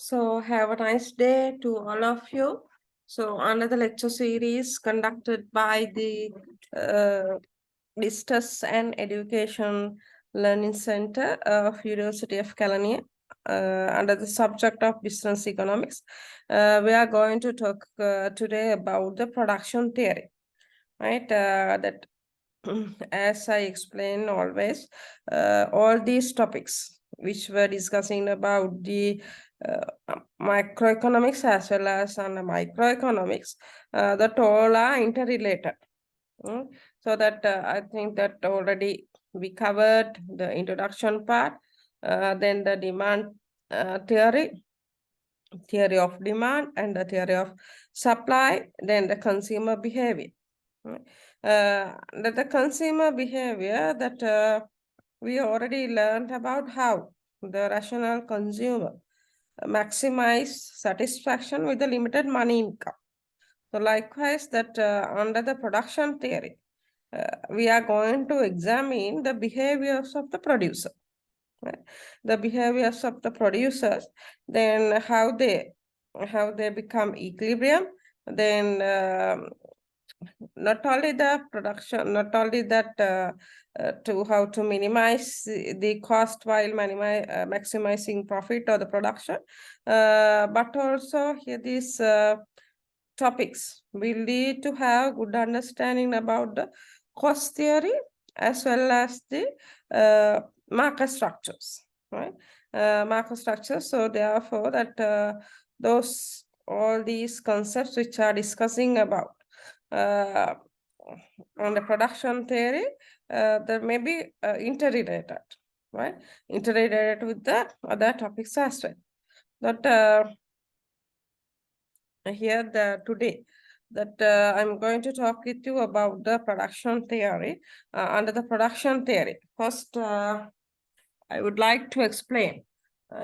So have a nice day to all of you. So another lecture series conducted by the Distance and Education Learning Center of University of California under the subject of business economics. We are going to talk today about the production theory, right? That as I explain always, all these topics which we're discussing about the macroeconomics as well as on the microeconomics, that all are interrelated. So that I think that already we covered the introduction part, then the demand theory of demand and the theory of supply, then the consumer behavior. The consumer behavior that we already learned about how the rational consumer maximize satisfaction with the limited money income. So likewise that under the production theory, we are going to examine the behaviors of the producer. Right? The behaviors of the producers, then how they become equilibrium, then not only the production, not only that to how to minimize the cost while maximizing profit or the production, but also here these topics will lead to have good understanding about the cost theory as well as the market structures, right? Market structures. So therefore that all these concepts which are discussing about on the production theory, there may be interrelated, right? Interrelated with the other topics as well. But here today that I'm going to talk with you about the production theory. Under the production theory, first I would like to explain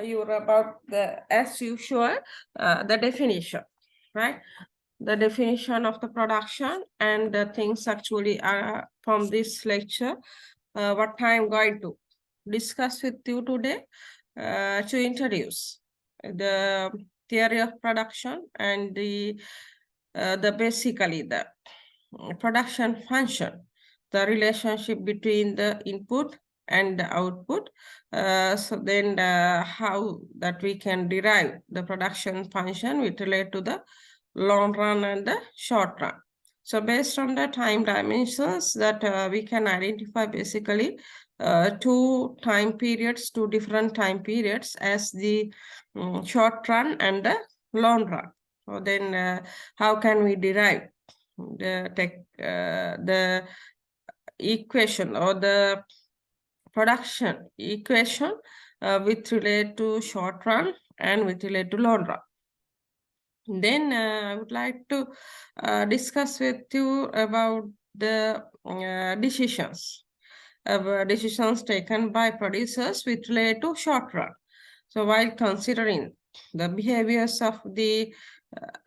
you about as usual, the definition, right? The definition of the production and the things actually are from this lecture, what I'm going to discuss with you today to introduce the theory of production and the basically the production function, the relationship between the input and the output. So then how that we can derive the production function which relate to the long run and the short run. So based on the time dimensions that we can identify basically two different time periods as the short run and the long run. So then how can we derive the equation or the production equation with relate to short run and with relate to long run? Then I would like to discuss with you about the decisions taken by producers with relate to short run. So while considering the behaviors of the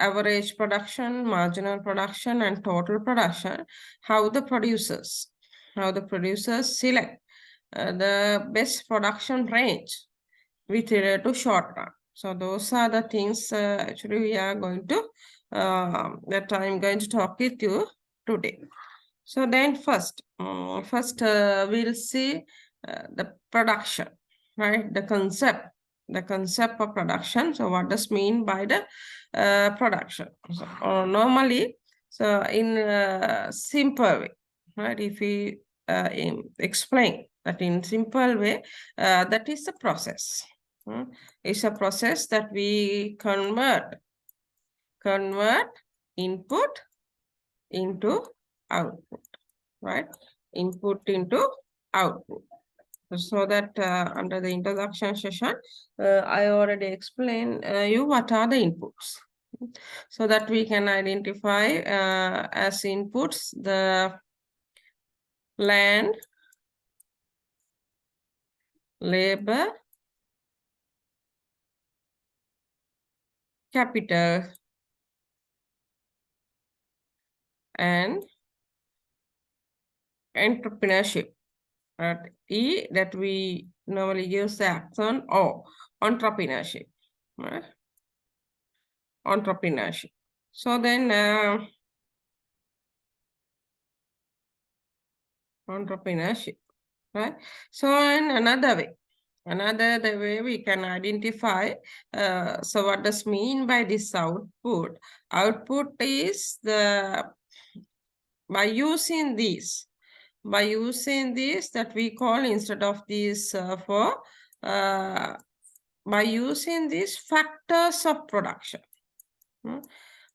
average production, marginal production, and total production, how the producers select the best production range with relate to short run. So those are the things actually we are going to that I'm going to talk with you today. So then first we'll see the production, right? The concept of production. So what does mean by the production? So normally, so in a simple way, right? If we explain that in simple way, that is the process. It's a process that we convert input into output, right? Input into output. So that under the introduction session, I already explained you what are the inputs. So that we can identify as inputs the land, labor, capital, and entrepreneurship. At E that we normally use the accent O, entrepreneurship. Right? entrepreneurship. So then entrepreneurship, right? So in another the way we can identify, so what does mean by this output? Output is by using these that we call instead of these by using these factors of production,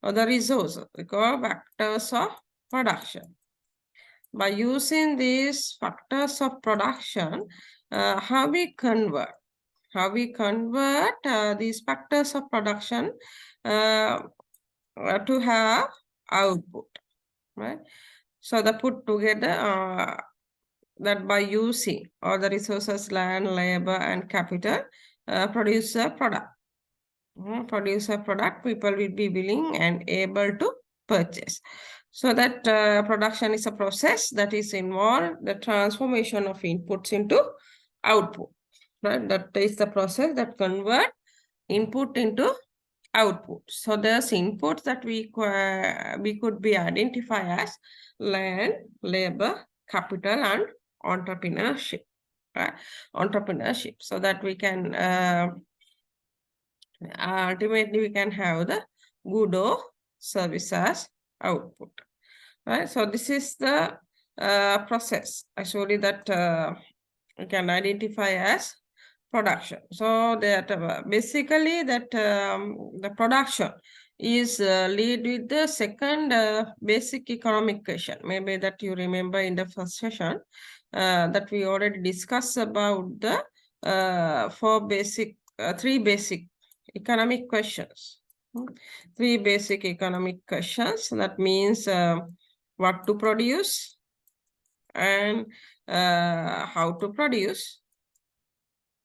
or the resources, we call factors of production. By using these factors of production, how we convert these factors of production to have output, right? So the put together that by using all the resources, land, labor, and capital, produce a product. People will be willing and able to purchase. So that production is a process that is involved the transformation of inputs into output, right? That is the process that convert input into output. So there's inputs that we could be identified as land, labor, capital, and entrepreneurship. Entrepreneurship, so that we can ultimately we can have the good or service as output, right? So this is the process actually that we can identify as production. So that basically that the production is lead with the second basic economic question. Maybe that you remember in the first session that we already discussed about the three basic economic questions. Three basic economic questions. That means what to produce and how to produce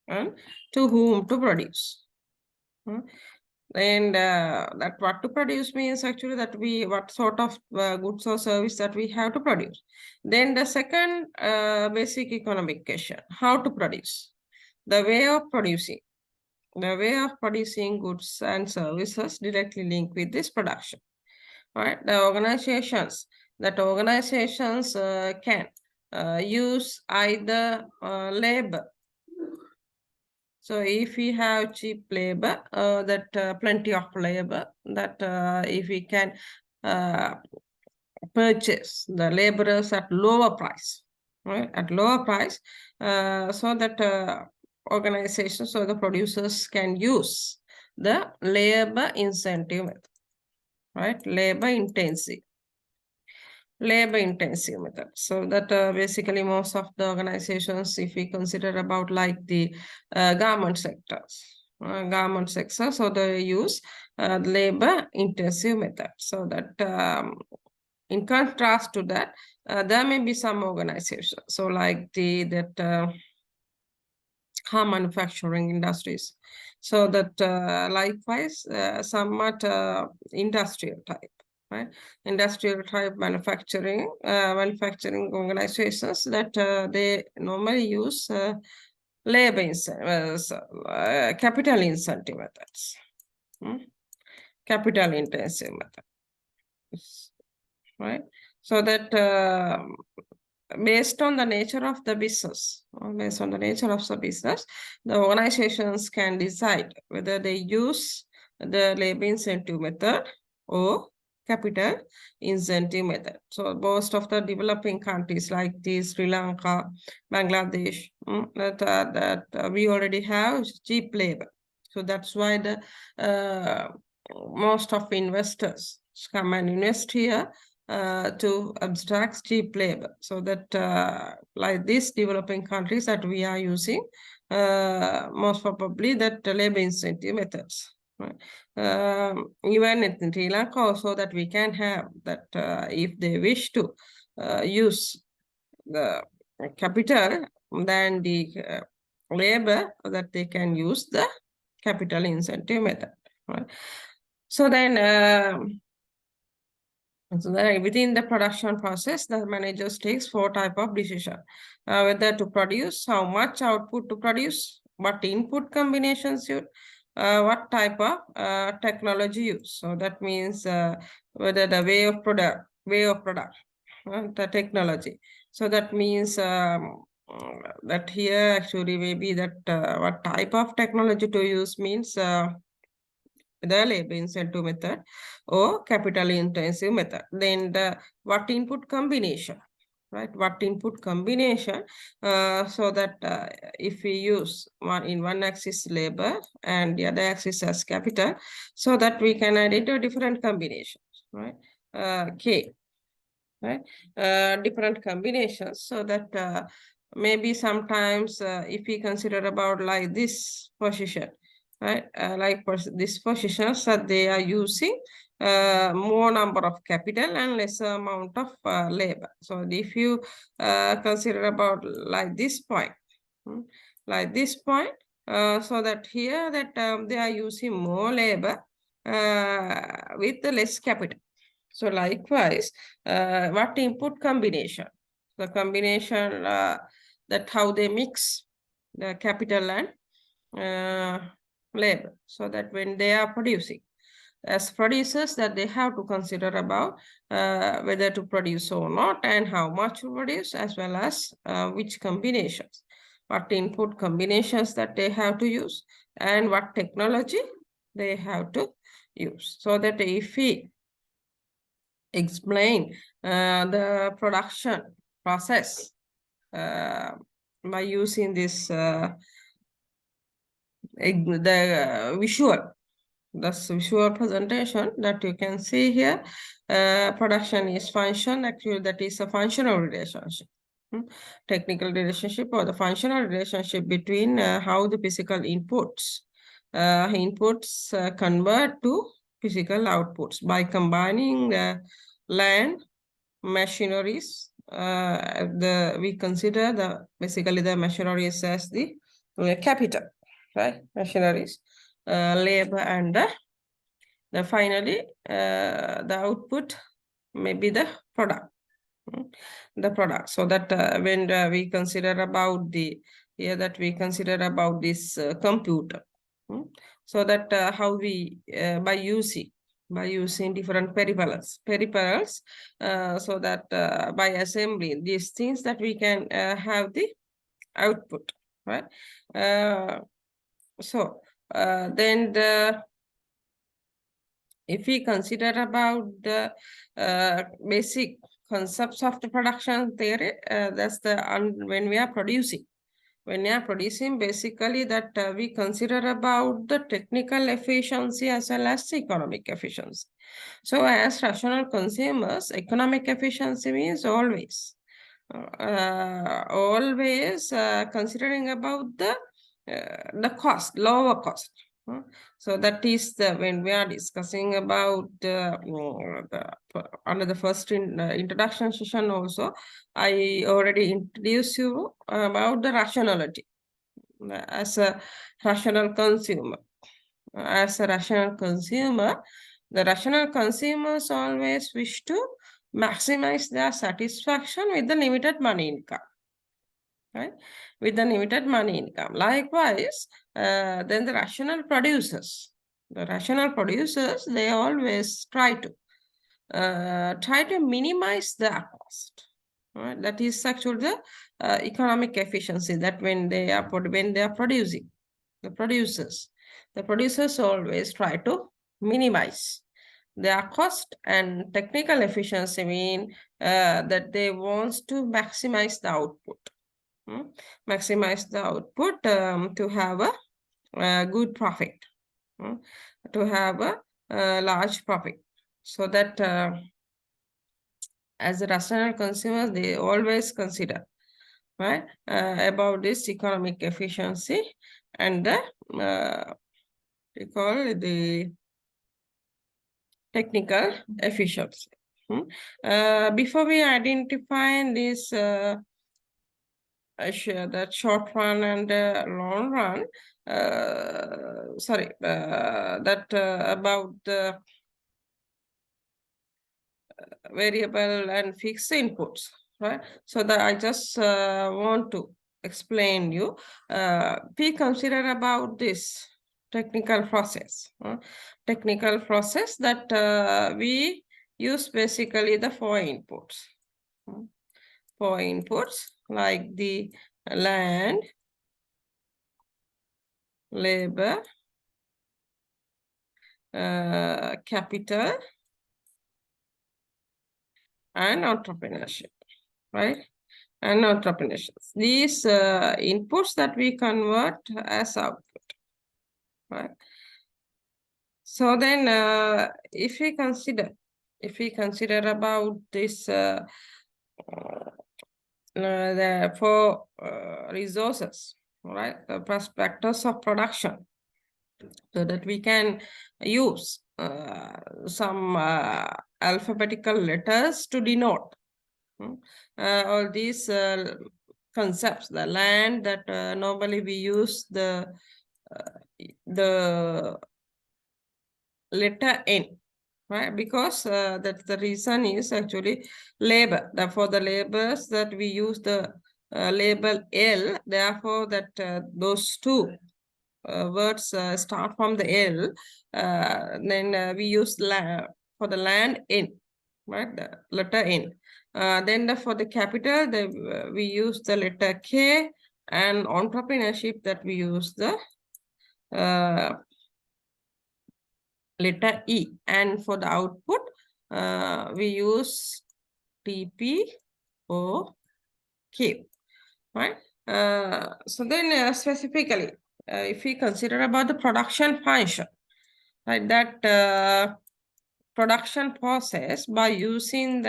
and to whom to produce. And that what to produce means actually that what sort of goods or service that we have to produce. Then the second basic economic question, how to produce, the way of producing. The way of producing goods and services directly linked with this production. Right? The organizations can use either labor. So if we have cheap labor, plenty of labor, that if we can purchase the laborers at lower price, right? At lower price, so that organizations or the producers can use the labor incentive method, right? Labor intensive method. So that basically most of the organizations, if we consider about like the garment sector, so they use labor intensive method. So that in contrast to that, there may be some organizations, so like car manufacturing industries. So that likewise, somewhat industrial type, right? Industrial type manufacturing organizations that they normally use labor capital incentive methods, capital intensive methods, right? So that based on the nature of the business, the organizations can decide whether they use the labor incentive method or capital incentive method. So most of the developing countries like Sri Lanka, Bangladesh, we already have cheap labor. So that's why the most of investors come and invest here to abstract cheap labor. So that like these developing countries that we are using, most probably that labor incentive methods. Right? Even in Sri Lanka also that we can have that if they wish to use the capital than the labor, that they can use the capital incentive method. Right? So then so then within the production process, the managers takes 4 types of decision. Whether to produce, how much output to produce, what input combinations what type of technology used. So that means whether the way of product, the technology. So that means that here actually maybe that what type of technology to use means the labor incentive method or capital intensive method. Then the what input combination, right? What input combination, so that if we use one axis labor and the other axis as capital, so that we can identify different combinations, right? K, right? Different combinations, so that maybe sometimes if we consider about like this position, right? Like this position, so they are using more number of capital and lesser amount of labor. So if you consider about like this point, like this point, so that here that they are using more labor with the less capital. So likewise, what input combination? The combination that how they mix the capital and labor, so that when they are producing, as producers, that they have to consider about whether to produce or not and how much to produce, as well as which combinations, what input combinations that they have to use and what technology they have to use. So that if we explain the production process by using this the visual, this visual presentation that you can see here. Production is function, actually that is a functional relationship. Technical relationship or the functional relationship between how the physical inputs convert to physical outputs by combining the land, machineries. We consider the basically the machineries as the capital, right? Machineries, labor, and finally the output may be the product. The product. So that when we consider about the here that we consider about this computer, so that how we by using different peripherals, so that by assembling these things that we can have the output, right? So then if we consider about the basic concepts of the production theory, that's the when we are producing. When we are producing, basically that we consider about the technical efficiency as well as the economic efficiency. So as rational consumers, economic efficiency means always considering about the cost, lower cost. So that is when we are discussing about under the first introduction session also, I already introduced you about the rationality as a rational consumer. As a rational consumer, the rational consumers always wish to maximize their satisfaction with the limited money income. Right? With the limited money income. Likewise, then the rational producers. The rational producers, they always try to minimize their cost. Right? That is actually the economic efficiency. That when they are producing, the producers always try to minimize their cost, and technical efficiency mean that they want to maximize the output. Maximize the output to have a good profit, to have a large profit. So that as a rational consumer, they always consider, right, about this economic efficiency and we call the technical efficiency. Before we identify this that short run and long run, about the variable and fixed inputs, right? So that I just want to explain you. We consider about this technical process. Technical process that we use basically the four inputs. Four inputs like the land, labor, capital, and entrepreneurship, right? And entrepreneurship. These inputs that we convert as output, right? So then, if we consider about this, the four resources, right? The prospectus of production, so that we can use some alphabetical letters to denote all these concepts. The land that normally we use the letter N, right? Because that's the reason is actually labor. Therefore, the labors that we use the label L, therefore that those two words start from the L, then we use for the land N, right? The letter N. Then for the capital, we use the letter K, and entrepreneurship that we use the letter E. And for the output, we use TPOQ, right? So then specifically, if we consider about the production function, right, that production process by using the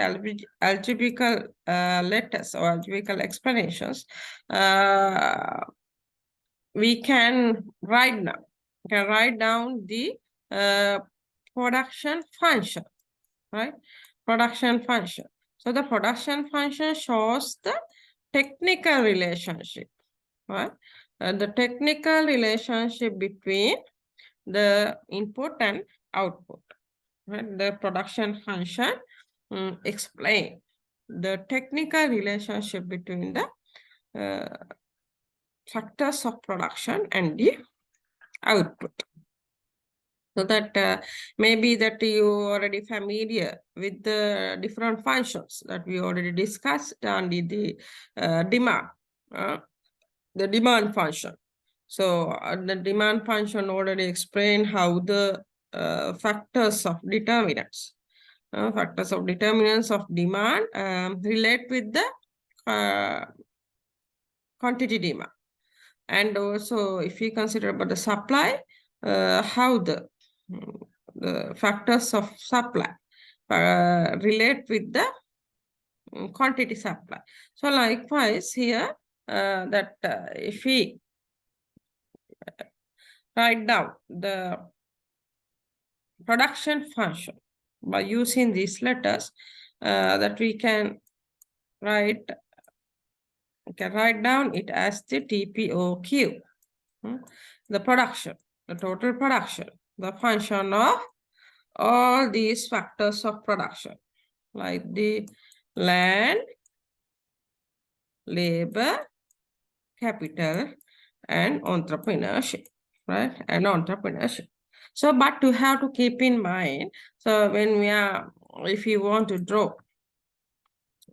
algebraical letters or algebraical explanations, we can write down the production function, right? Production function. So the production function shows the technical relationship, right? The technical relationship between the input and output, right? The production function explain the technical relationship between the factors of production and the output. So that maybe that you already familiar with the different functions that we already discussed on the demand function. So the demand function already explained how the factors of determinants of demand relate with the quantity demand. And also, if we consider about the supply, how the factors of supply relate with the quantity supply. So likewise here, that if we write down the production function by using these letters, that we can write down it as the TPOQ, the production, the total production, the function of all these factors of production, like the land, labor, capital, and entrepreneurship, right? And entrepreneurship. So, but to have to keep in mind, so when if you want to draw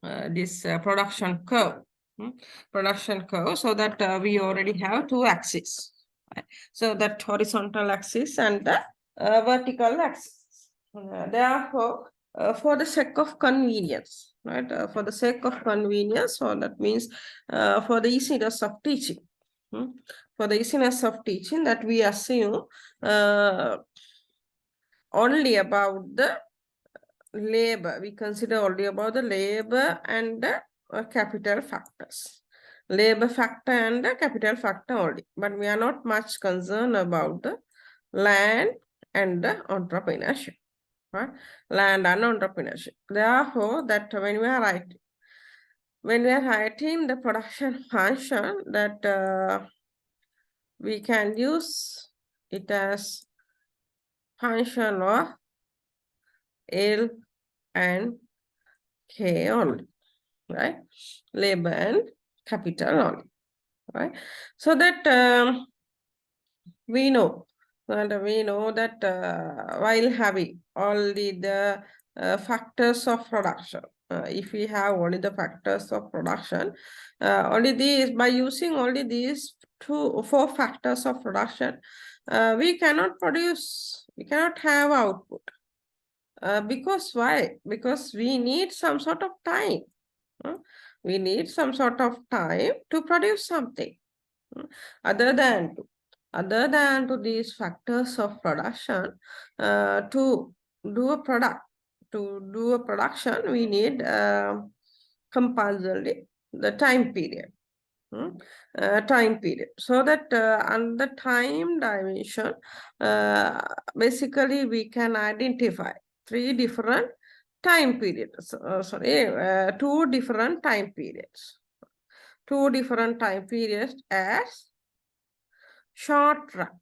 this production curve, so that we already have two axes, right? So that horizontal axis and the vertical axis. Therefore, for the sake of convenience, right? For the sake of convenience, so that means for the easiness of teaching. For the easiness of teaching, that we assume only about the labor. We consider only about the labor and the capital factors. Labor factor and the capital factor only. But we are not much concerned about the land and the entrepreneurship. Right? Land and entrepreneurship. Therefore, that when we are writing the production function, that we can use it as function of L and K only, right? Labor and capital only, right? So that we know And we know that while having all the factors of production, if we have only the factors of production, only these, by using only these four factors of production, we cannot produce, we cannot have output. Because why? Because we need some sort of time. We need some sort of time to produce something. Other than to these factors of production, to do a product, to do a production, we need compulsorily the time period. Time period, so that on the time dimension, basically we can identify three different time periods, two different time periods, as short run,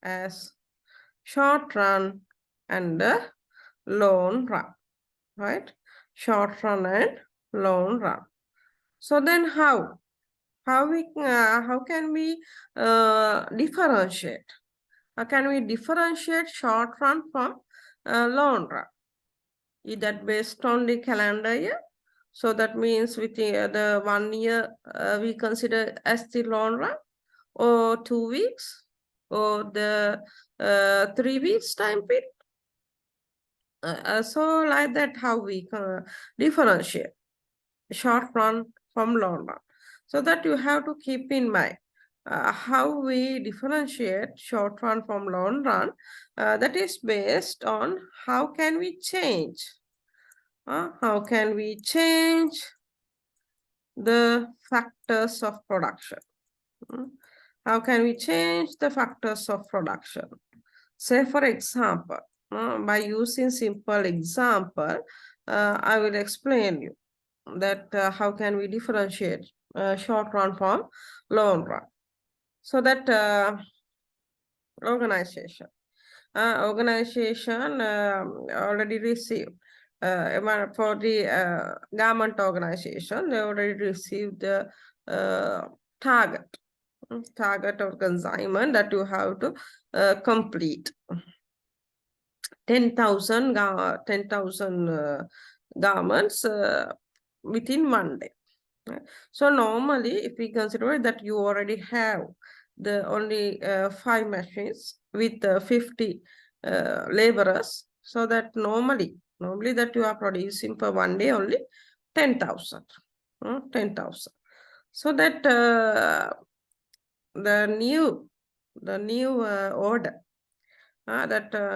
as short run and long run, right? Short run and long run. So then how can we differentiate? How can we differentiate short run from long run? Is that based on the calendar year? So that means within the 1 year we consider as the long run, or 2 weeks, or the 3 weeks time period. So like that, how we differentiate short run from long run. So that you have to keep in mind how we differentiate short run from long run. That is based on how can we change. How can we change the factors of production? How can we change the factors of production? Say, for example, by using simple example, I will explain you that how can we differentiate short run from long run. So that organization already received for the government organization, they already received the target of consignment that you have to complete 10,000 garments within 1 day. So normally, if we consider that you already have the only 5 machines with 50 laborers, so that normally that you are producing per 1 day only 10,000. 10,000. So that the new order,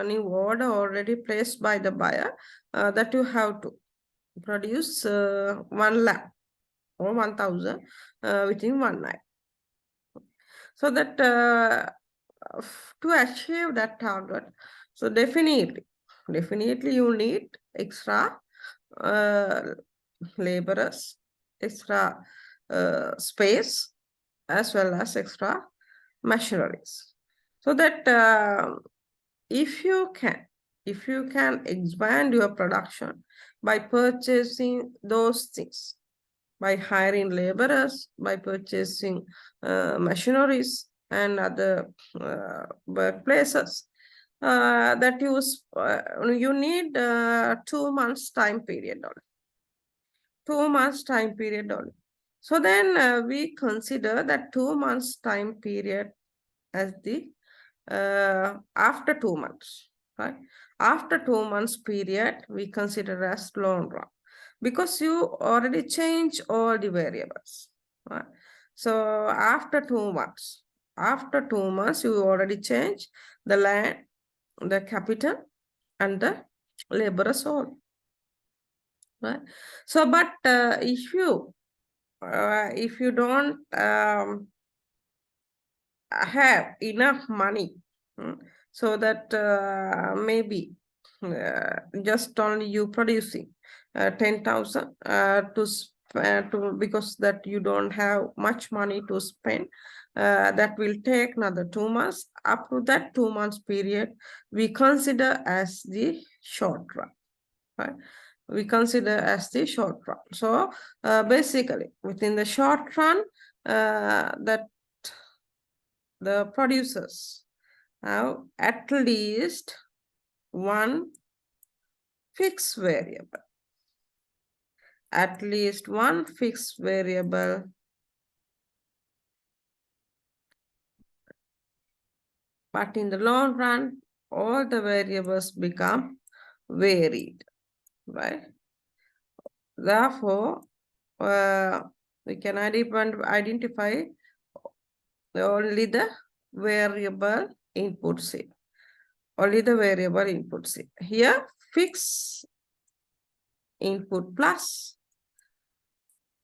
new order already placed by the buyer, that you have to produce 1 lakh or 1,000 within 1 night. So that to achieve that target, so definitely you need extra laborers, extra space, as well as extra machineries. So that if you can expand your production by purchasing those things, by hiring laborers, by purchasing machineries and other workplaces, that you need 2 months time period only. 2 months time period only. So then we consider that 2 months time period as the after 2 months, right? After 2 months period, we consider as long run, because you already change all the variables, right? So after 2 months, you already change the land, the capital, and the laborers all, right? So but if you don't have enough money, so that maybe just only you producing 10,000 because that you don't have much money to spend, that will take another 2 months. Up to that 2 months period, we consider as the short run, right? We consider as the short run. So basically within the short run, that the producers have at least one fixed variable. At least one fixed variable. But in the long run, all the variables become varied, right? Therefore, we can identify only the variable inputs here. Only the variable inputs here. Here, fixed input plus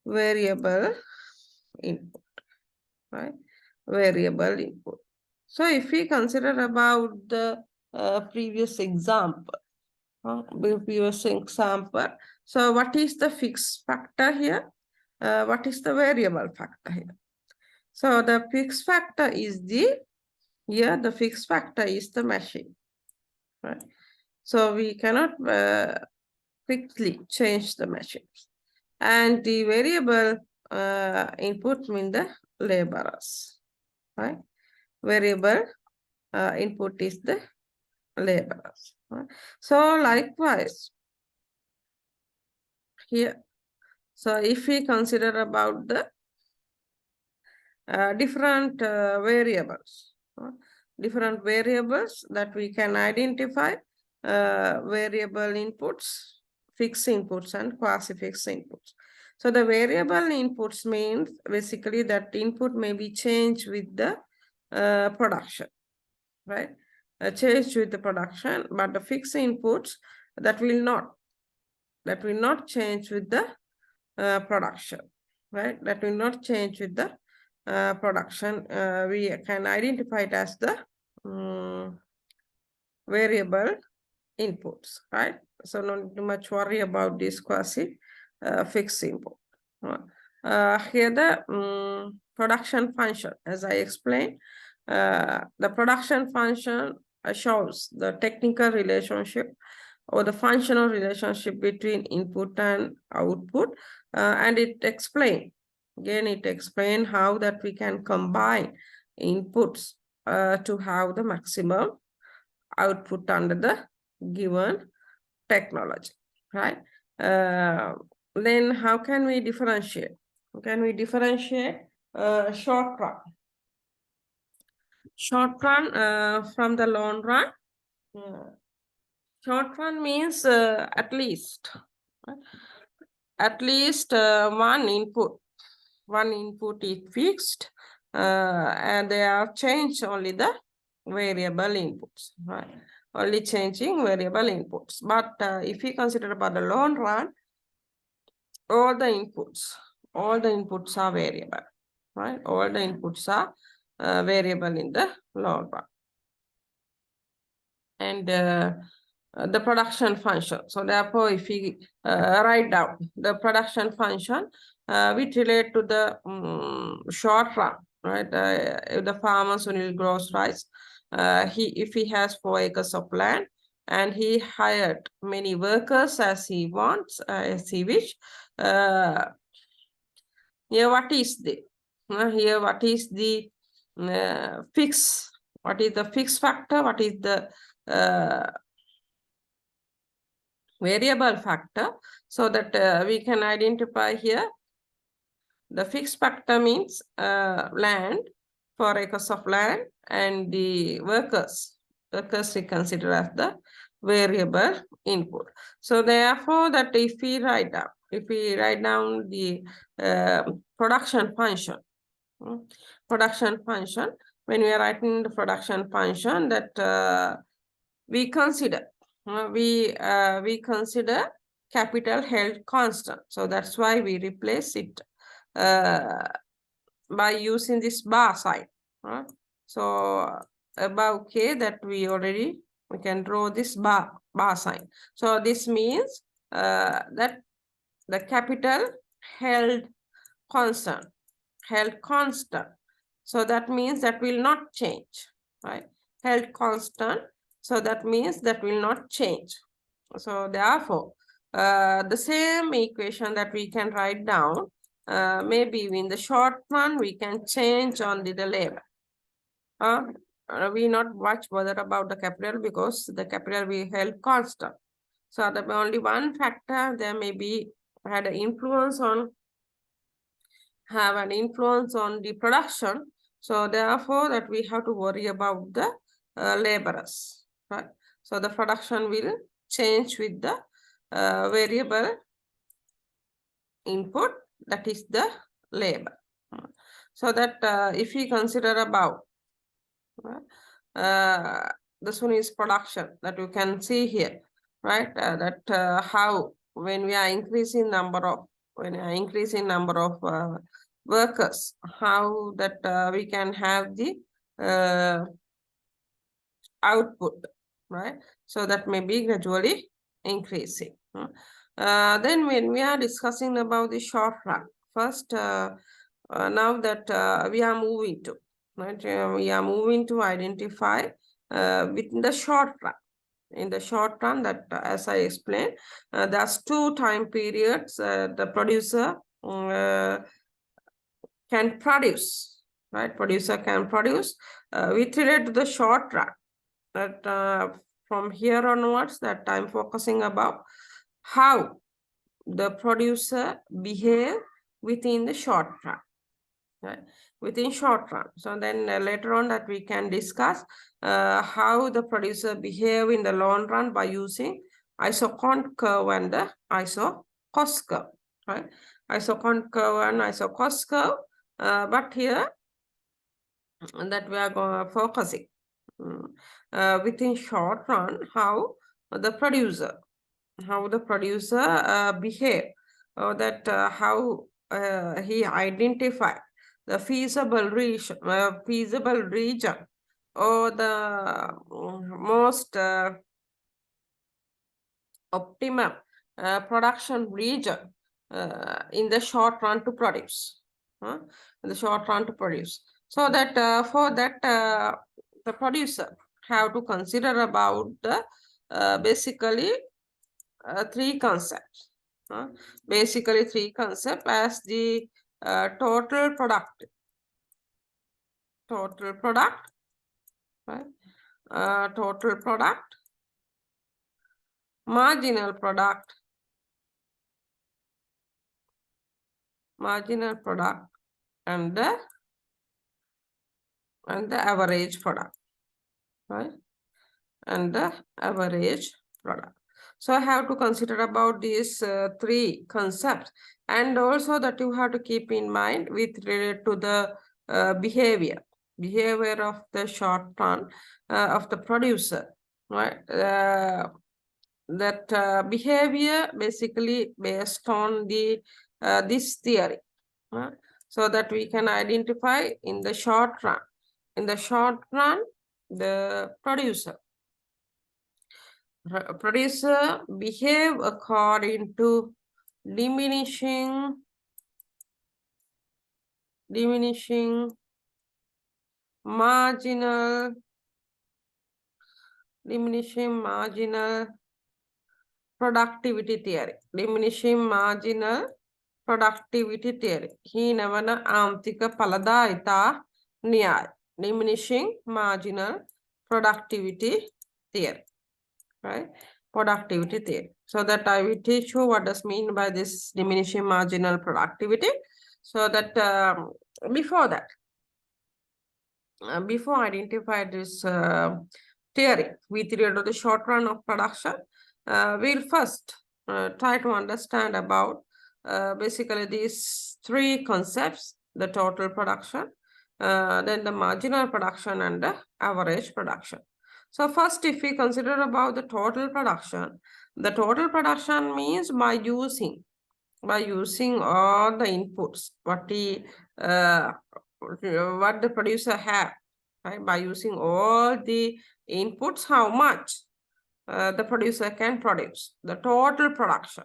variable input, right? Variable input. So if we consider about the previous example, so what is the fixed factor here? What is the variable factor here? So the fixed factor is the fixed factor is the machine, right? So we cannot quickly change the machines. And the variable input mean the laborers, right? Variable input is the laborers. Right? So likewise, here, so if we consider about the different variables that we can identify, variable inputs, fixed inputs and quasi-fixed inputs. So the variable inputs means basically that input may be changed with the production, right? Changed with the production, but the fixed inputs that will not change with the production, right? That will not change with the production. We can identify it as the variable inputs, right? So not too much worry about this quasi fixed input. Here the production function, as I explained, the production function shows the technical relationship or the functional relationship between input and output, and it explains how that we can combine inputs to have the maximum output under the given technology, right? Then how can we differentiate? Can we differentiate short run from the long run? Short run means at least one input. One input is fixed, and they are changed only the variable inputs, right? Only changing variable inputs. But if we consider about the long run, all the inputs are variable, right? All the inputs are variable in the long run. And the production function. So therefore, if we write down the production function, which relate to the short run, right? If the farmer Sunil grows rice, if he has 4 acres of land and he hired many workers as he wants, as he wish. Here, what is the fix? What is the fixed factor? What is the variable factor? So that we can identify here. The fixed factor means land, 4 acres of land, and the workers we consider as the variable input. So therefore, that if we write down the production function, when we are writing the production function, that we consider capital held constant. So that's why we replace it by using this bar sign. So above K that we can draw this bar sign. So this means that the capital held constant. So that means that will not change, right? Held constant. So that means that will not change. So therefore, the same equation that we can write down, maybe in the short run, we can change only the labor. we not much bother about the capital because the capital we held constant. So the only one factor there may be had an influence on have an influence on the production. So therefore that we have to worry about the laborers, right? So the production will change with the variable input, that is the labor. So that if we consider about this one is production that you can see here, right? That how when we are increasing number of workers, how that we can have the uh, output, right? So that may be gradually increasing. Then when we are discussing about the short run, first now that we are moving to, right? We are moving to identify within the short run. In the short run, that as I explained, there's 2 time periods the producer can produce, right? Producer can produce with relate to the short run. That from here onwards, that I'm focusing about how the producer behave within the short run, right? Within short run. So then later on that we can discuss how the producer behave in the long run by using isocon curve and the iso cost curve, right? Isocon curve and iso cost curve. But here that we are focusing within short run how the producer behave, or that how he identify the feasible region or the most optimum production region in the short run to produce, in the short run to produce. So that for that the producer have to consider about the basically 3 concepts. Basically 3 concepts as the total product, right? Total product, marginal product, and the average product, right? And the average product. So I have to consider about these 3 concepts, and also that you have to keep in mind with related to the behavior of the short run of the producer, right? That behavior basically based on the this theory, so that we can identify in the short run. In the short run, the producer behave according to diminishing marginal productivity theory. Hinavana amtika paladaita nyaya. Diminishing marginal productivity theory, right? Productivity theory. So that I will teach you what does mean by this diminishing marginal productivity. So that before that, before identify this theory with regard to the short run of production, we'll first try to understand about basically these 3 concepts: the total production, then the marginal production, and the average production. So first, if we consider about the total production means by using all the inputs what the producer have, right? By using all the inputs, how much the producer can produce, the total production.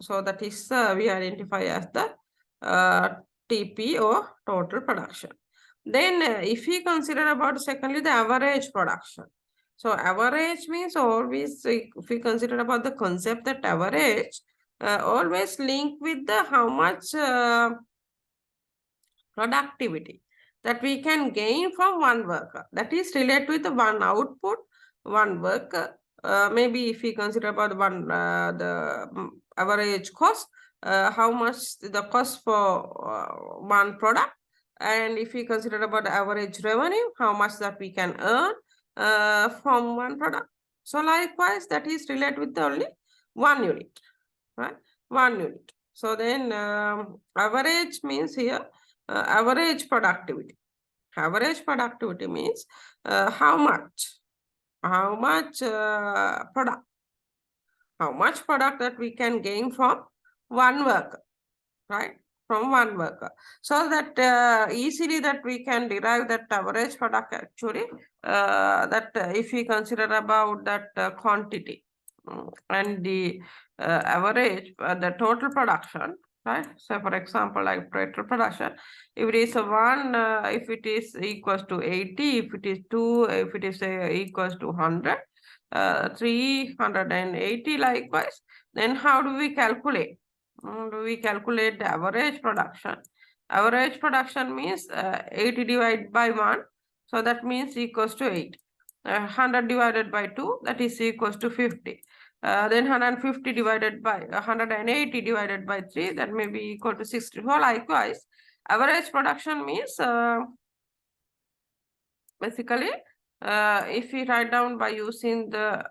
So that is we identify as the TP, or total production. Then if we consider about secondly the average production. So average means always, if we consider about the concept that average always link with the how much productivity that we can gain from one worker. That is related with the one output, one worker. Maybe if we consider about the average cost, how much the cost for one product, and if we consider about the average revenue, how much that we can earn from one product. So likewise, that is related with only one unit, right? One unit. So then average means here average productivity. Average productivity means how much product, how much product that we can gain from one worker, right? From one worker. So that easily that we can derive that average product actually, that if we consider about that quantity and the average, the total production, right? So for example, like total production, if it is if it is equals to 80, if it is 2, if it is equals to 100, 380 likewise, then how do we calculate? Do we calculate the average production? Average production means 80 divided by 1. So that means equals to 8. 100 divided by 2, that is equals to 50. Then 150 divided by 180 divided by 3, that may be equal to 60. So likewise, average production means basically if we write down by using the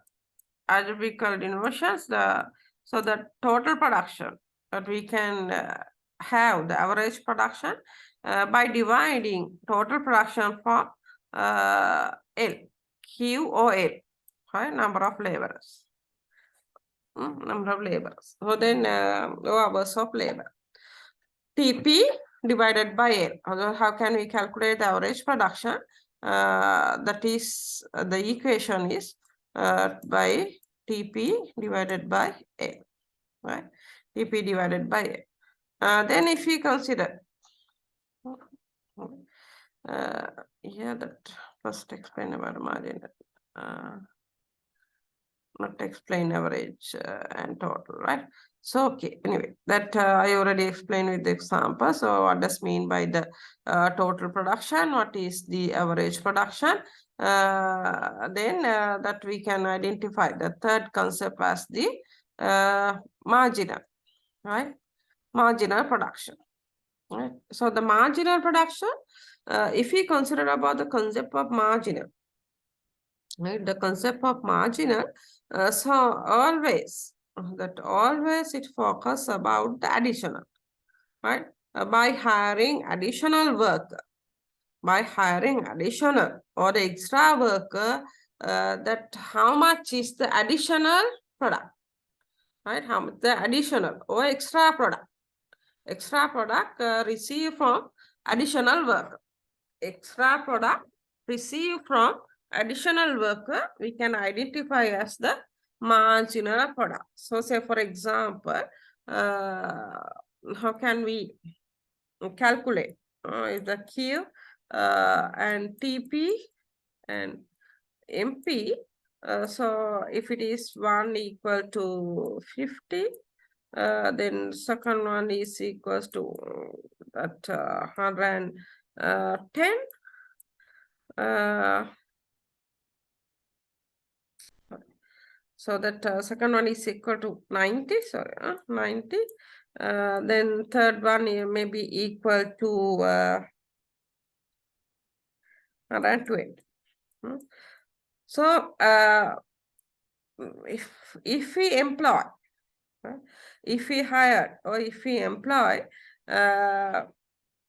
algebraical inversions, so the total production that we can have, the average production, by dividing total production from L, Q or L, right? Number of laborers. Number of laborers. So then hours of labor. TP divided by L. Although how can we calculate the average production? That is, the equation is by TP divided by A, right? TP divided by A. Then if we consider, here that first explain about margin, not explain average and total, right? So, okay, anyway, that I already explained with the example. So what does mean by the total production? What is the average production? Then that we can identify the third concept as the marginal, right? Marginal production, right? So the marginal production, if we consider about the concept of marginal, right? The concept of marginal, so always it focus about the additional, right? By hiring additional worker, by hiring additional or the extra worker, that how much is the additional product, right? How much the additional or extra product received from additional worker, extra product received from additional worker, we can identify as the marginal product. So say for example, how can we calculate the Q and TP and MP. So if it is 1 equal to 50, then second one is equals to that 110. So that second one is equal to 90, sorry, 90. Then third one may be equal to 120. So if we employ, if we hire or if we employ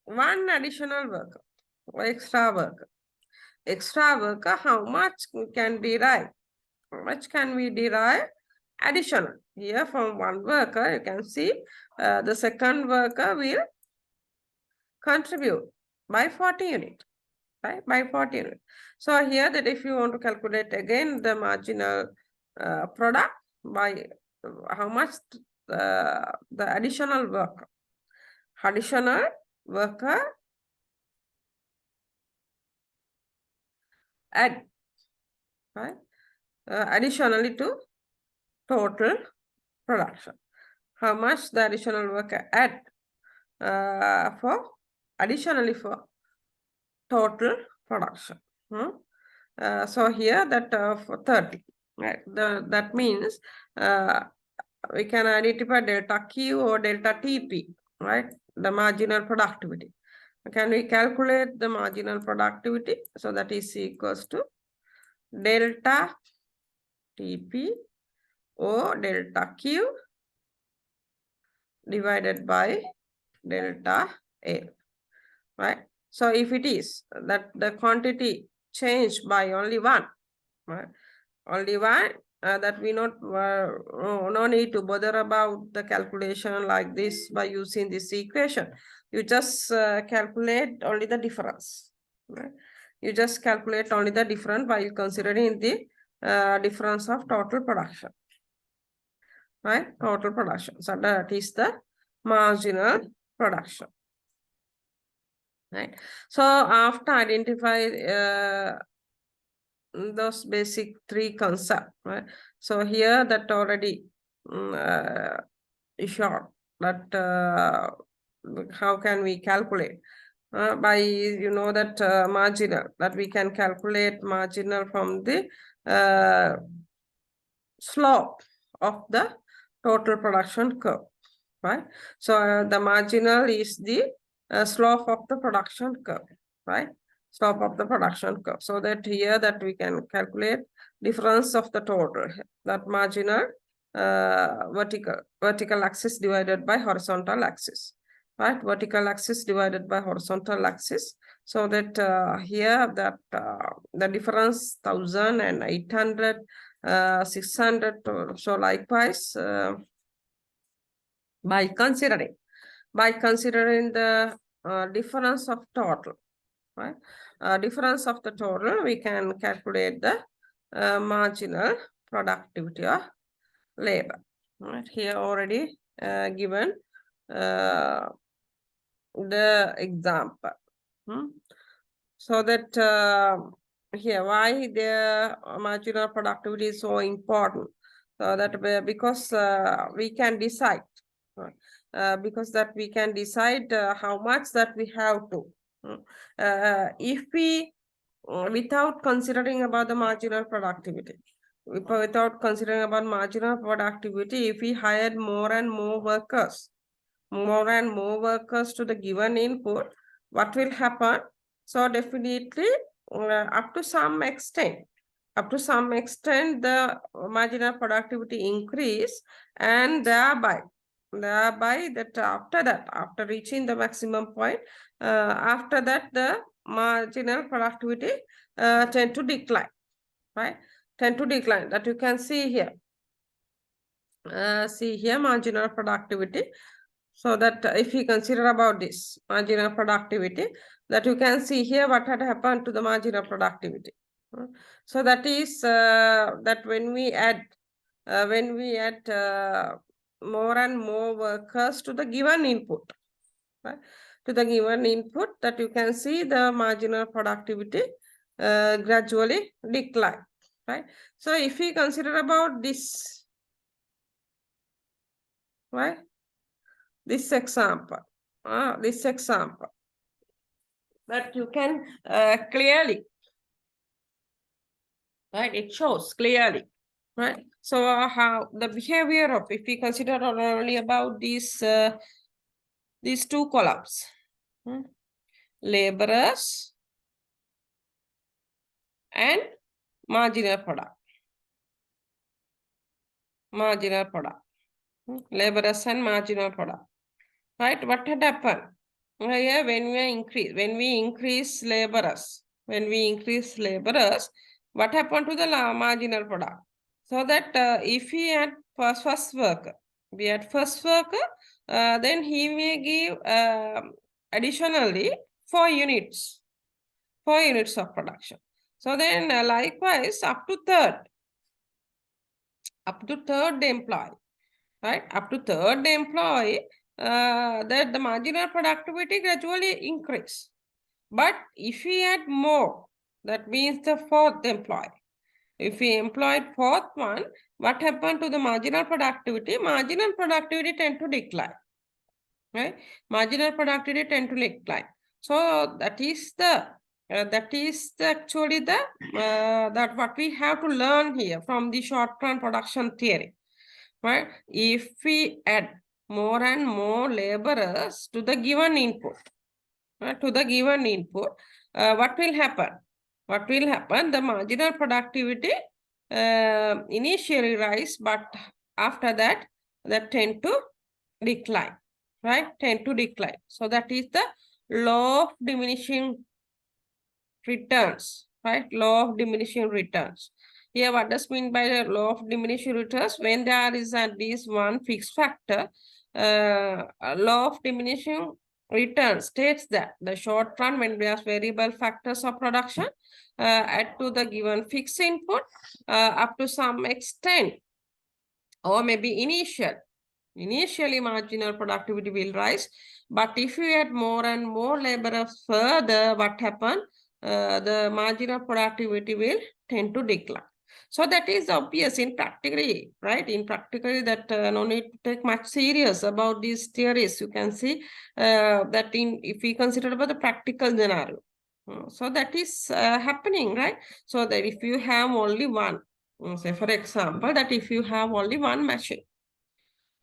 one additional worker or extra worker, how much can derive? How much can we derive additional? Here from one worker, you can see the second worker will contribute by 40 units, right? By 40 units. So here that if you want to calculate again the marginal product by how much the additional worker add, right? Additionally to total production. How much the additional worker add for additionally for total production. So here that for 30, right? That means we can identify delta Q or delta TP, right? The marginal productivity. Can we calculate the marginal productivity? So that is equals to delta TP or delta Q divided by delta A, right? So if it is that the quantity changed by only one, right? Only one, that we no need to bother about the calculation like this by using this equation. You just calculate only the difference, right? You just calculate only the difference by considering the difference of total production, right? Total production. So that is the marginal production, right? So after identify those basic three concepts, right? So here that already sure that how can we calculate by that marginal, that we can calculate marginal from the slope of the total production curve, right? So the marginal is the slope of the production curve, right? Slope of the production curve. So that here that we can calculate difference of the total, that marginal vertical axis divided by horizontal axis, right? Vertical axis divided by horizontal axis. So that here that the difference 1,800, 600. So likewise, by considering the difference of total, right? Difference of the total, we can calculate the marginal productivity of labor, right? Here already given the example. So that here, why the marginal productivity is so important? So that because we can decide, how much that we have to. If we, without considering about the marginal productivity, without considering about marginal productivity, if we hired more and more workers to the given input, what will happen? So definitely up to some extent, the marginal productivity increase, and thereby that after reaching the maximum point, after that the marginal productivity tend to decline, right? That you can see here. Marginal productivity. So that if we consider about this marginal productivity, that you can see here what had happened to the marginal productivity. So that is that when we add more and more workers to the given input, right? To the given input, that you can see the marginal productivity gradually decline, right? So if we consider about this, right? This example, that you can clearly, right? It shows clearly, right? So how the behavior of, if we consider only about these two columns, laborers and marginal product, laborers and marginal product, right? What had happened? Here, when we increase laborers, what happened to the marginal product? So that if we had first worker, then he may give additionally 4 units of production. So then likewise up to third employee, right? Up to third employee, that the marginal productivity gradually increase. But if we add more, that means the fourth employee. If we employed fourth one, what happened to the marginal productivity? Marginal productivity tend to decline, right? Marginal productivity tend to decline. So that is the That is actually that what we have to learn here from the short-run production theory, right? If we add more and more laborers to the given input, what will happen? What will happen? The marginal productivity initially rise, but after that, that tend to decline, right? Tend to decline. So that is the law of diminishing returns, right? Law of diminishing returns. Here, what does mean by the law of diminishing returns? When there is at least one fixed factor, law of diminishing returns states that the short run, when there's variable factors of production, add to the given fixed input up to some extent, or maybe initially marginal productivity will rise, but if you add more and more laborers further, what happen? The marginal productivity will tend to decline. So that is obvious in practically, right? In practically, that no need to take much serious about these theories. You can see that if we consider about the practical scenario. So that is happening, right? So that if you have only one, say for example, that if you have only one machine,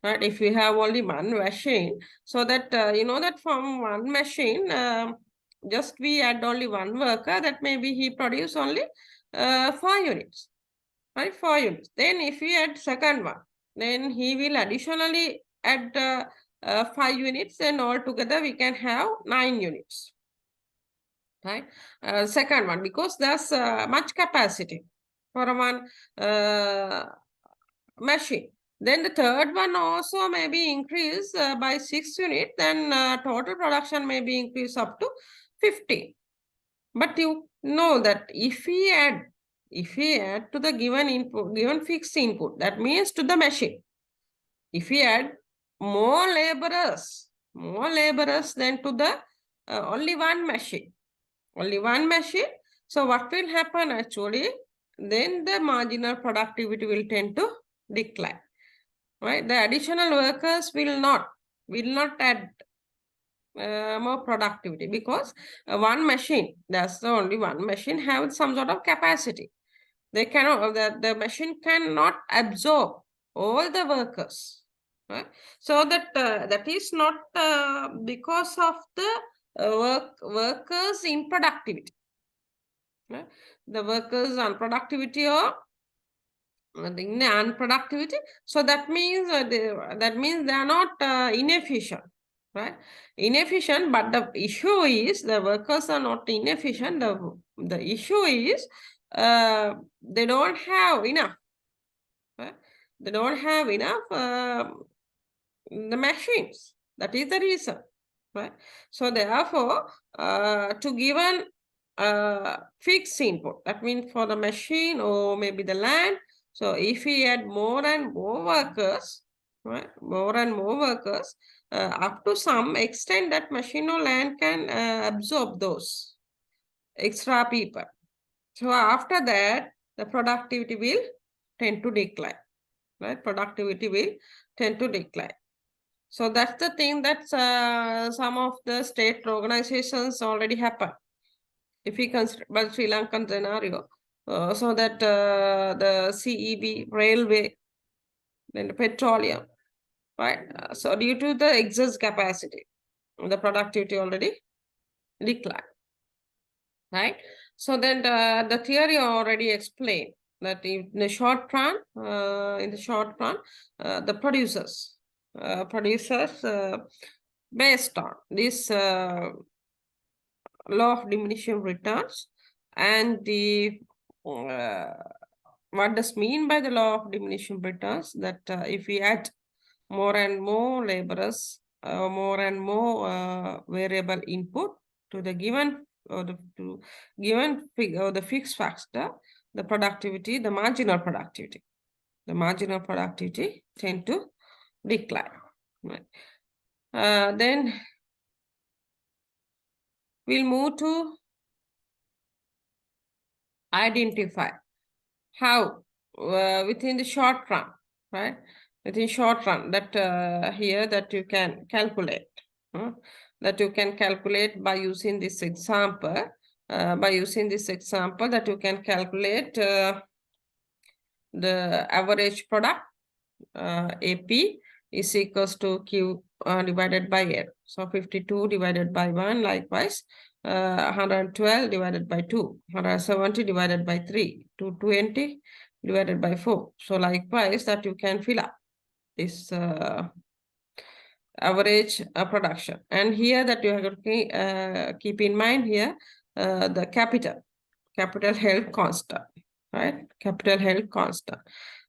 right? If we have only one machine, so that you know that from one machine, just we add only one worker, that maybe he produce only 4 units, right? 4 units. Then if we add second one, then he will additionally add 5 units, and altogether we can have 9 units, right? Second one, because there's much capacity for one machine. Then the third one also may be increased by 6 units, then total production may be increased up to 50. But you know that if we add to the given input, given fixed input, that means to the machine, if we add more laborers than to the only one machine, so what will happen actually? Then the marginal productivity will tend to decline, right? The additional workers will not add more productivity, because there's only one machine have some sort of capacity. They cannot, the machine cannot absorb all the workers, right? So that is not because of the workers in productivity, right? The workers unproductivity or the unproductivity. So that means they are not inefficient, right? Inefficient, but the issue is the workers are not inefficient. The issue is they don't have enough. Right? They don't have enough the machines. That is the reason, right? So therefore, to given fixed input, that means for the machine or maybe the land. So if we add more and more workers, right, up to some extent, that machine or land can absorb those extra people. So after that, the productivity will tend to decline, right? Productivity will tend to decline. So that's the thing that some of the state organizations already happen. If we consider the Sri Lankan scenario, so that the CEB, railway, then the petroleum, right? So due to the excess capacity, the productivity already declined, right? So then the theory already explained that in the short run, the producers based on this law of diminishing returns, and the what does mean by the law of diminishing returns? That if we add more and more laborers, more and more variable input to the given or the fixed factor, the marginal productivity tend to decline. Right? Then we'll move to identify how within the short run, right? Within short run, that here that you can calculate, that you can calculate by using this example. by using this example that you can calculate the average product AP is equals to Q divided by L. So 52 divided by 1, likewise 112 divided by 2, 170 divided by 3, 220 divided by 4. So likewise that you can fill up this average production. And here that you have to keep in mind here the capital held constant, right? Capital held constant.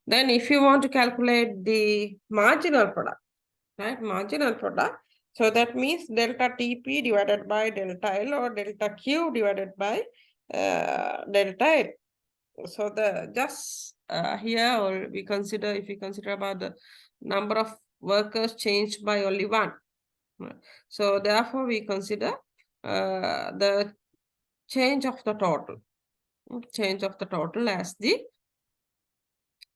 Then if you want to calculate the marginal product, right? Marginal product. So that means delta TP divided by delta L or delta Q divided by delta L. So the just here, or we consider, if we consider about the number of workers changed by only one. So therefore we consider the change of the total as the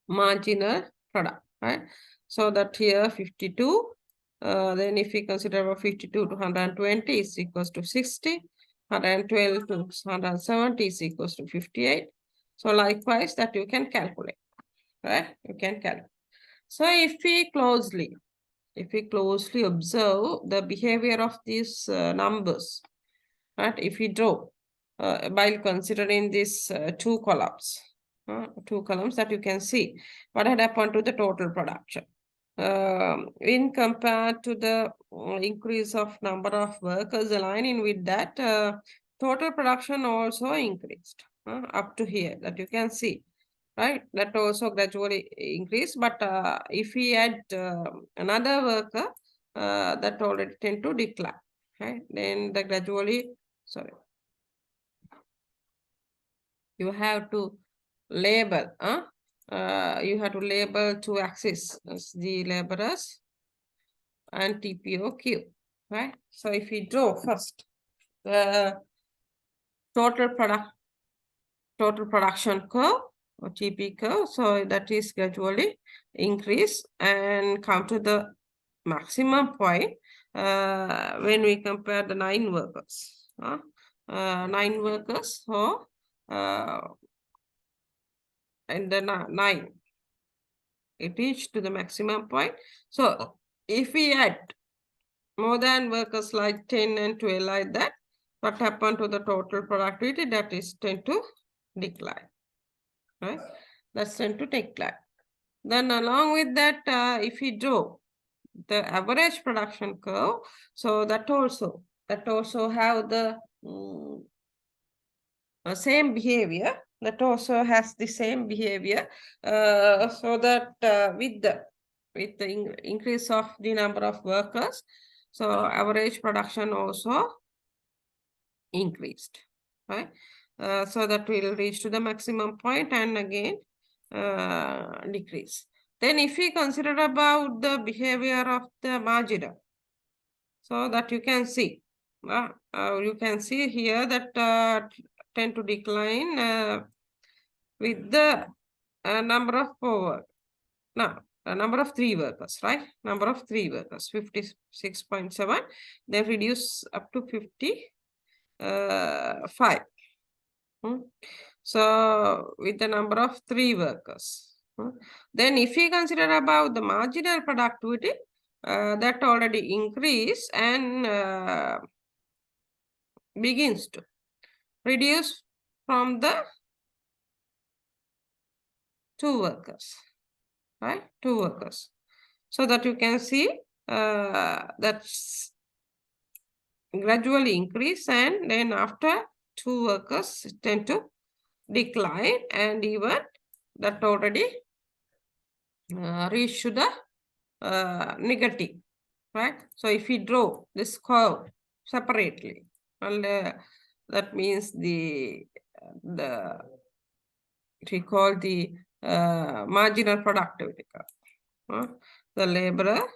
marginal product, right? So that here 52, then if we consider about 52 to 120 is equals to 60, 112 to 170 is equals to 58. So likewise that you can calculate, right? You can calculate. So if we closely observe the behavior of these numbers, right? If we draw while considering these two columns that you can see what had happened to the total production. In compared to the increase of number of workers aligning with that, total production also increased up to here that you can see, right? That also gradually increased. But if we add another worker, that already tend to decline, right? Then the gradually, sorry, you have to label, you have to label two axes as the laborers and TPOQ, right? So if we draw first the total production curve or TP curve, so that is gradually increase and come to the maximum point when we compare the 9 workers. 9 workers, so and then 9, it reached to the maximum point. So if we add more than workers like 10 and 12 like that, what happened to the total productivity? That is tend to decline, right? That's tend to decline. Then along with that, if we draw the average production curve, so that also have the same behavior, that also has the same behavior, so that with the increase of the number of workers, so average production also increased, right? So that will reach to the maximum point and again decrease. Then if we consider about the behavior of the marginal, so that you can see here that tend to decline with the number of number of 3 workers, right? Number of 3 workers, 56.7, they reduce up to 55. So with the number of 3 workers. Then if we consider about the marginal productivity, that already increased and begins to reduce from the 2 workers, right? 2 workers. So that you can see that's gradually increase, and then after 2 workers tend to decline, and even that already reach to the negative, right? So if we draw this curve separately, and that means we call the marginal productivity curve, the laborer,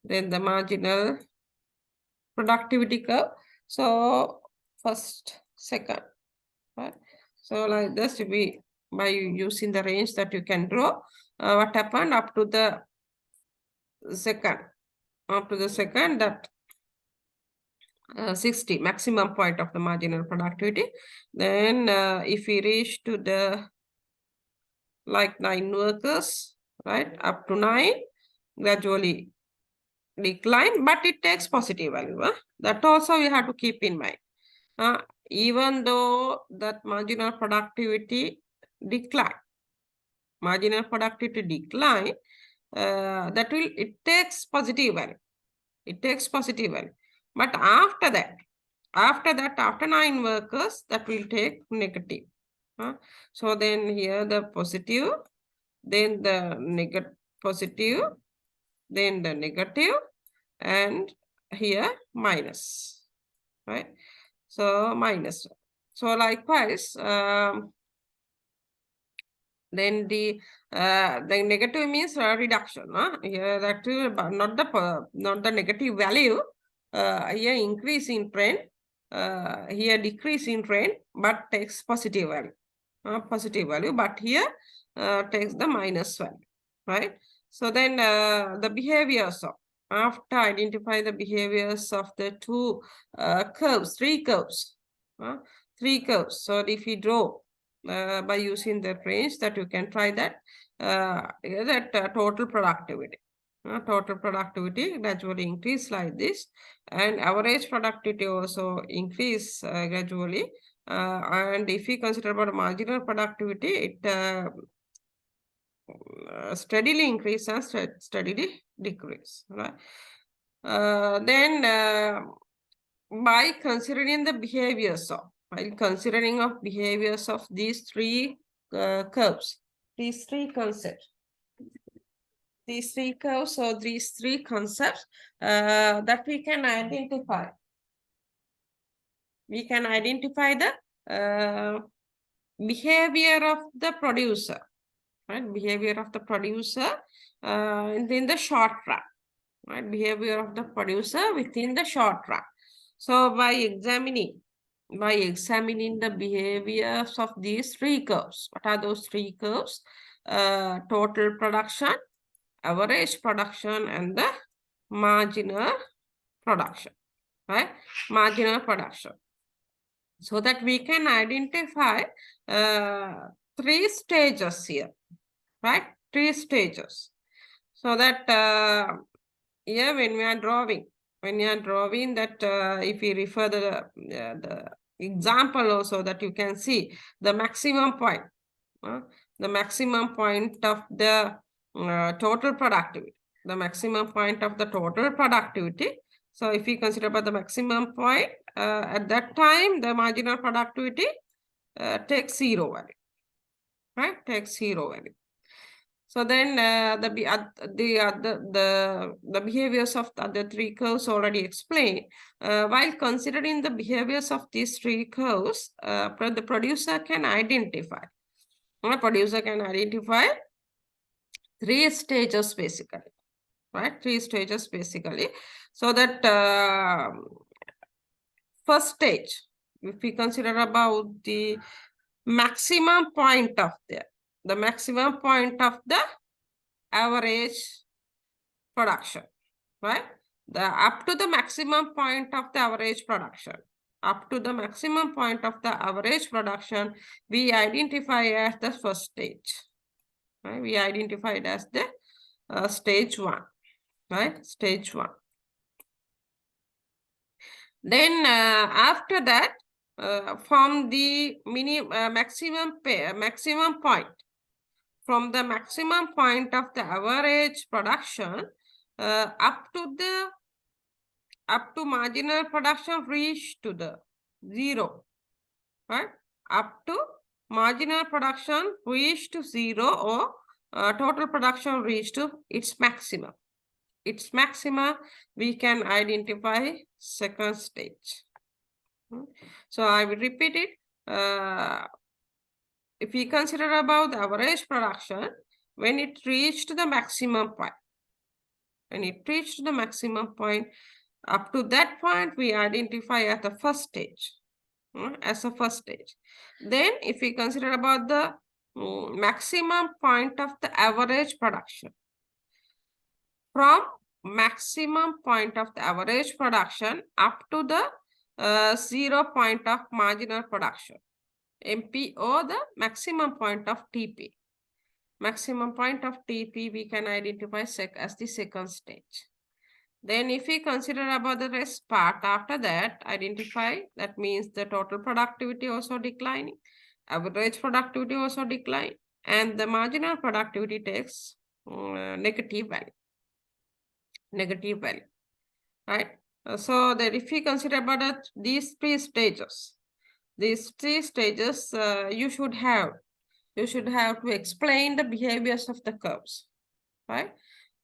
then the marginal productivity curve. So first, second, right? So like this, we by using the range that you can draw, what happened up to the second, that 60 maximum point of the marginal productivity. Then if we reach to the like 9 workers, right, up to 9, gradually decline, but it takes positive value. That also you have to keep in mind. Even though that marginal productivity decline, it takes positive value. It takes positive value. But after 9 workers, that will take negative. So then here the positive, then the negative, positive, then the negative, and here minus, right? So minus. So likewise, then the negative means reduction. Here that not the negative value. Here increase in trend. Here decrease in trend, but takes positive value. But here takes the minus value, right? So then the behaviors of, after identify the behaviors of the two three curves. So if we draw by using the range, that you can try that, total productivity. Total productivity gradually increase like this, and average productivity also increase gradually. And if we consider about marginal productivity, it steadily increase and steadily decrease, right? Then by considering the behaviors of, while considering of behaviors of these three curves, these three concepts, these three curves or these three concepts that we can identify. We can identify the behavior of the producer, right? Behavior of the producer in the short run, right? Behavior of the producer within the short run. So by examining the behaviors of these three curves, what are those three curves? Total production, average production, and the marginal production, right? Marginal production. So that we can identify three stages here, right? Three stages. So that here when we are drawing that if we refer the example also, that you can see the maximum point, of the total productivity, the maximum point of the total productivity. So if we consider about the maximum point, at that time the marginal productivity takes 0 value, right? Takes 0 value. So then the behaviors of the other three curves already explained. While considering the behaviors of these three curves, the producer can identify. Three stages basically, right? Three stages basically. So that first stage, if we consider about the maximum point of the maximum point of the average production, right? Up to the maximum point of the average production. Up to the maximum point of the average production, we identify as the first stage. Right? We identify it as the stage 1, right? Stage 1. Then after that, from the maximum point, from the maximum point of the average production up to marginal production reach to the 0, right? Up to marginal production reach to 0, or total production reach to its maximum. Its maxima we can identify second stage. So I will repeat it. If we consider about the average production, when it reached the maximum point, up to that point, we identify as the first stage, Then if we consider about the maximum point of the average production, from maximum point of the average production up to the zero point of marginal production, MP, or the maximum point of TP. Maximum point of TP we can identify as the second stage. Then if we consider about the rest part, after that, identify, that means the total productivity also declining, average productivity also decline, and the marginal productivity takes negative value. Negative value, right? So that if we consider about these three stages, you should have to explain the behaviors of the curves, right?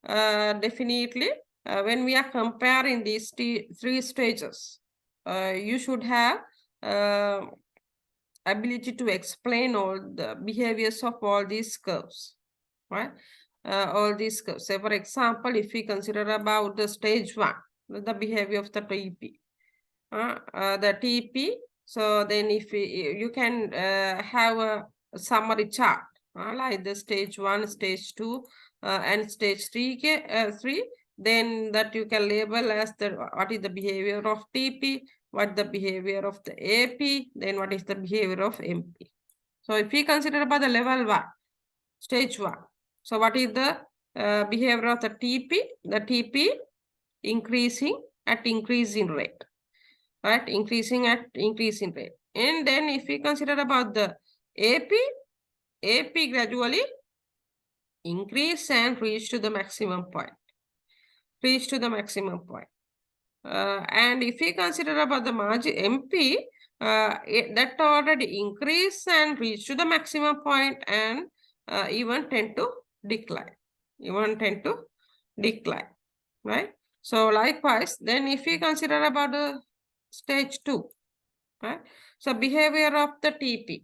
Definitely, when we are comparing these three stages, you should have ability to explain all the behaviors of all these curves, right? All these curves. Say, for example, if we consider about the stage 1, the behavior of the TP, the TP. So then if you can have a summary chart, like the stage 1, stage 2, and stage 3, then that you can label as what is the behavior of TP, what the behavior of the AP, then what is the behavior of MP. So if we consider about the level 1, stage 1, so what is the behavior of the TP? The TP increasing at increasing rate, right? Increasing at increasing rate. And then if we consider about the AP gradually increase and reach to the maximum point. Reach to the maximum point. And if we consider about the margin MP, that already increase and reach to the maximum point and even tend to decline. Even tend to decline, right? So likewise, then if we consider about the stage 2, right? So behavior of the TP.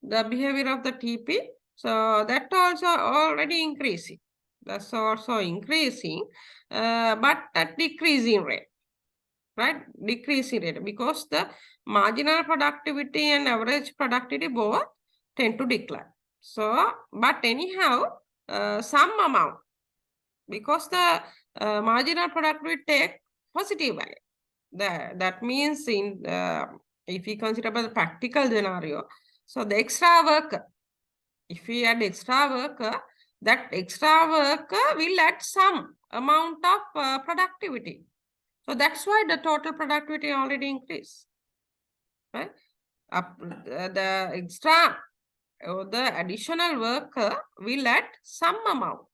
The behavior of the TP, so that also already increasing. That's also increasing, but at decreasing rate, right? Decreasing rate, because the marginal productivity and average productivity both tend to decline. So, but anyhow, some amount, because the marginal productivity take positive value. That means in if we consider the practical scenario, so the extra worker, if we add extra worker, that extra worker will add some amount of productivity. So that's why the total productivity already increased, right? The extra or the additional worker will add some amount,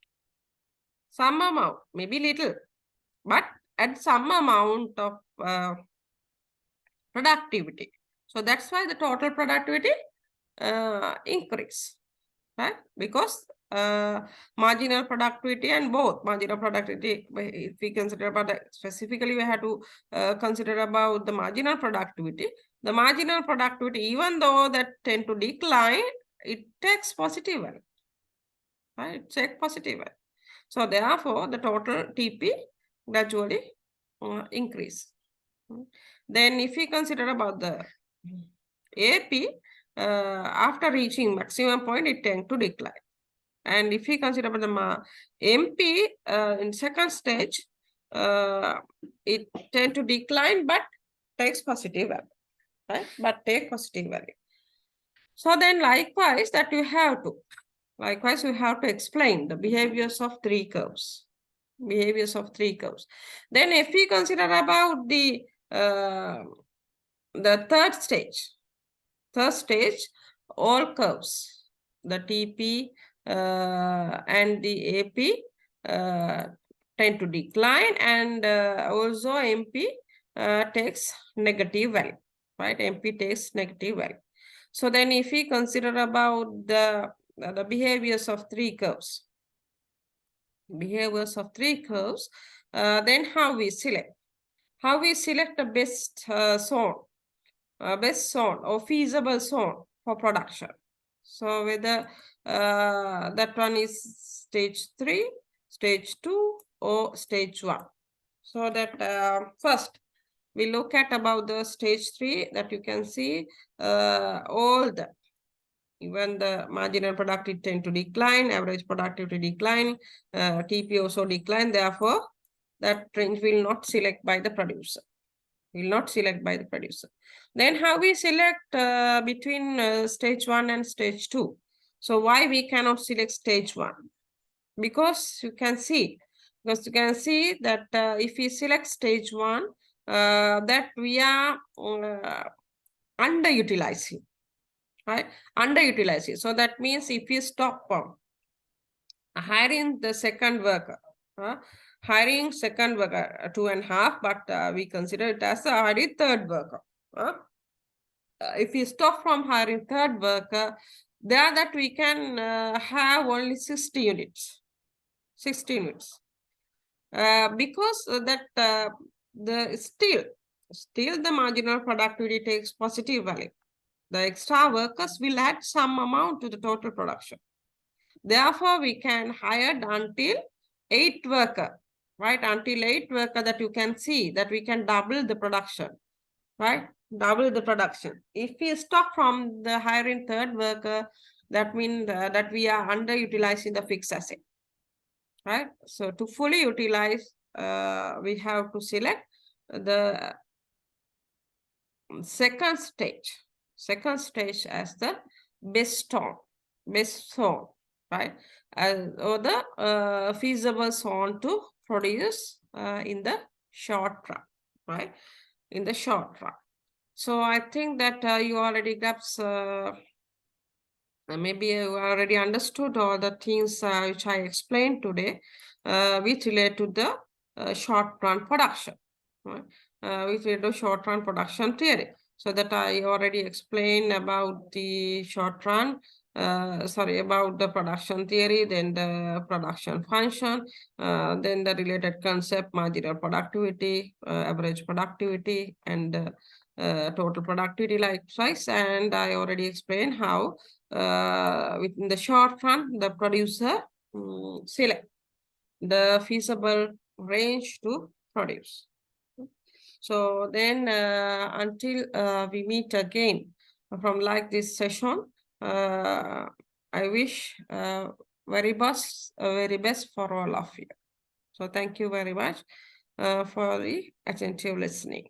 maybe little, but add some amount of productivity. So that's why the total productivity increase, right? Because marginal productivity and both marginal productivity, if we consider about that, specifically we have to consider about the marginal productivity. The marginal productivity, even though that tend to decline, it takes positive value, right? It takes positive value. So therefore, the total TP gradually increase. Then if we consider about the AP, after reaching maximum point, it tends to decline. And if we consider about the MP in second stage, it tends to decline, but takes positive value, right? But take positive value. So then likewise that you have to, explain the behaviors of three curves. Behaviors of three curves. Then if we consider about the third stage, all curves, the TP and the AP tend to decline, and also MP takes negative value, right? MP takes negative value. So then if we consider about the behaviors of three curves, then how we select? How we select the best zone, or feasible zone for production. So whether that one is stage 3, stage 2, or stage 1. So that first we look at about the stage 3, that you can see all the, even the marginal productivity tend to decline, average productivity decline, TP also decline. Therefore, that range will not select by the producer. will not select by the producer. Then how we select between stage 1 and stage 2? So why we cannot select stage 1? Because you can see that if we select stage 1, that we are underutilizing, right? Underutilizing. So that means if we stop hiring the second worker, hiring second worker 2.5, but we consider it as a hiring third worker. If we stop from hiring third worker, there that we can have only 60 units. 60 units. Because the still the marginal productivity takes positive value. The extra workers will add some amount to the total production. Therefore, we can hire until 8 worker, right? Until 8 worker, that you can see that we can double the production, right? Double the production. If we stop from the hiring third worker, that means that we are underutilizing the fixed asset, right? So to fully utilize, we have to select the second stage as the best zone, right? Or the feasible zone to produce in the short run, right? In the short run. So I think that you already got maybe you already understood all the things which I explained today, which relate to the short run production, right? Which relate to short run production theory. So that I already explained about the short run, about the production theory, then the production function, then the related concept, marginal productivity, average productivity, and total productivity likewise. And I already explained how within the short run, the producer select the feasible range to produce. So then until we meet again from like this session, I wish very best for all of you. So thank you very much for the attentive listening.